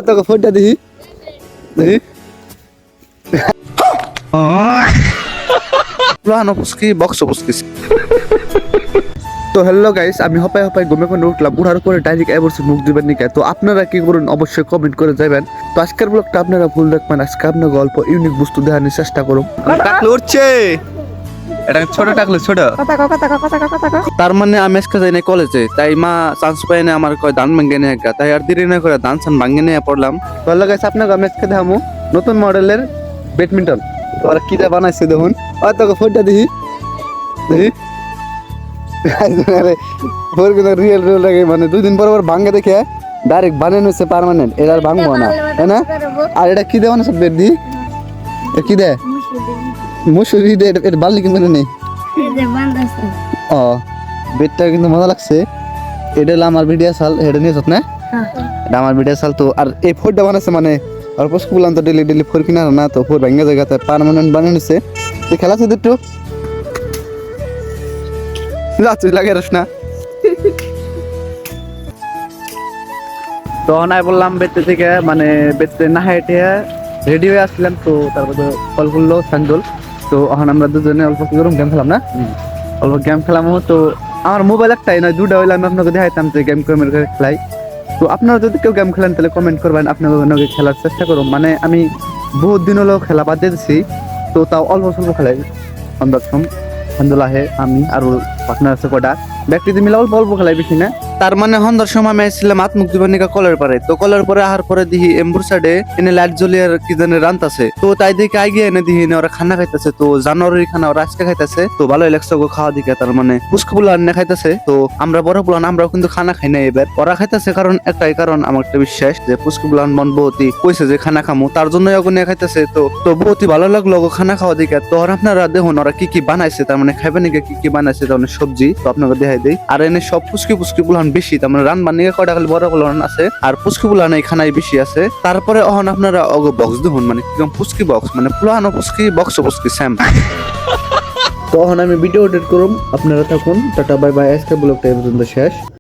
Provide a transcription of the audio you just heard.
তোকে ফোনটা দিহি দিহি পুষ্কি বক্স পুষ্কি। তো হ্যালো গাইস, আমি হপাই ঘুমে করে উঠলাম, উঠার পরে ডাইরেক্ট এবারছে মুখ দিবেন নিকা। তো আপনারা কি করুন অবশ্যই কমেন্ট করে যাবেন। তো আজকের ব্লগটা আপনারা ভুল দেখবেন, আজকে আপনার গল্প ইউনিক বস্তু দেখানোর চেষ্টা করুন। টাকলে উঠছে, এটা ছোট টাকলে ছোট। তার মানে আমি আজকে যাই না কলেজে, তাই মা চান্স পাই না আমার কয় ধান ভাঙ্গে নিয়ে গা, তাই আর দেরি না করে ধান চান ভাঙ্গে নিয়ে পড়লাম। তো হ্যালো গাইস, আপনাকে আমি আজকে দেখাবো নতুন মডেলের ব্যাডমিন্টন। তো আর কিটা বানাইছে দেখুন, তোকে ফোনটা দিহি দিহি রিয়েল লাগে, মানে 2 দিন পর ভাঙ্গে দেখে ডাইরেক্ট বানানো হচ্ছে পার্মানেন্ট। এটা আর ভাঙবো না, তাই না? আর এটা কি দেওয়া না সব বেড দি কি দেয় মুসুরি দে, এটা বাল্লি কিন্তু নেই। ও বেডটা কিন্তু মজা লাগছে। এটা হলো আমার ভিডিও সাল, এটা নিয়ে না, এটা আমার ভিডিও সাল। তো আর এই ফোরটা বানাচ্ছে মানে আর পোস্ট বললাম তো ডেলি ফোর কিনা না, তো ফোর ভাঙ্গে জায়গাতে পার্মানেন্ট বানিয়েছে। তো খেলা আছে দুটো লাগে না। তো নাই বললাম বেডতে থেকে, মানে বেডতে না হেঁটে রেডি হয়ে আসছিলাম। তো তারপরে কল করলো সাঞ্জল। তো এখন আমরা দুজনে অল্প কি করুন গেম খেলাম না, অল্প গেম খেলাম। তো আমার মোবাইল একটাই নয়, দুটা হইলে আমি আপনাকে দেখাইতাম যে গেম খেলাই। তো আপনারা যদি কেউ গেম খেলেন তাহলে কমেন্ট করবেন, আপনাদের খেলার চেষ্টা করুন। মানে আমি বহুত দিন হলো খেলা বাদ দিয়েছি, তো তাও অল্প স্বল্প খেলাই। সন্ধ্যা আহে আমি আর পার্টনার আছে কটা ব্যক্তি মিলে অল্প অল্প খেলাই, বেশি না। তার মানে সন্ধ্যার সময় আমি আসছিলাম আত্মুখ দিবানিকা কলের পারে। তো কলের পরে আহার পরে দিহি এম্বুর সাইডে এনে লাইট জ্বলিয়ার কি জানে রান্ত আছে। তো তাই দিকে আগে এনে দিহি ওরা খানা খাইতেছে। তো জানুয়ারির খানা ওরা আজকে খাইতেছে। তো ভালোই লাগছে গো খাওয়া দিকে। তার মানে পুষ্ক পুলান না খাইতেছে। তো আমরা বড় পুলান আমরাও কিন্তু খানা খাই না এবার, ওরা খাইতেছে। কারণ একটাই কারণ, আমার একটা বিশ্বাস যে পুষ্ক পুলান মন বহুতি কইছে যে খানা খামু, তার জন্য ওগুলো খাইতেছে। তো বহুতি ভালো লাগলো গো খানা খাওয়া দিকে। তো আপনারা দেখুন ওরা কি কি বানাইছে, তার মানে খাইবেন নাকি কি কি বানাইছে, তার মানে সবজি। তো আপনাকে দেখাই দেই। আর এনে সব পুষ্কি পুলান বেশি, তার মানে রান বানিয়ে কয়টা খালি বড় পুলান আছে, আর পুষ্কি পুলান এখানে বেশি আছে। তারপরে অহন আপনারা অগ বক্স দেখুন, মানে একদম পুষ্কি বক্স, মানে পুলান পুষ্কি বক্স পুষ্কি স্যাম। তো এখন আমি ভিডিও এডিট করুম, আপনারা থাকুন। টাটা বাই বাই, আজকে ব্লগটা এই পর্যন্ত শেষ।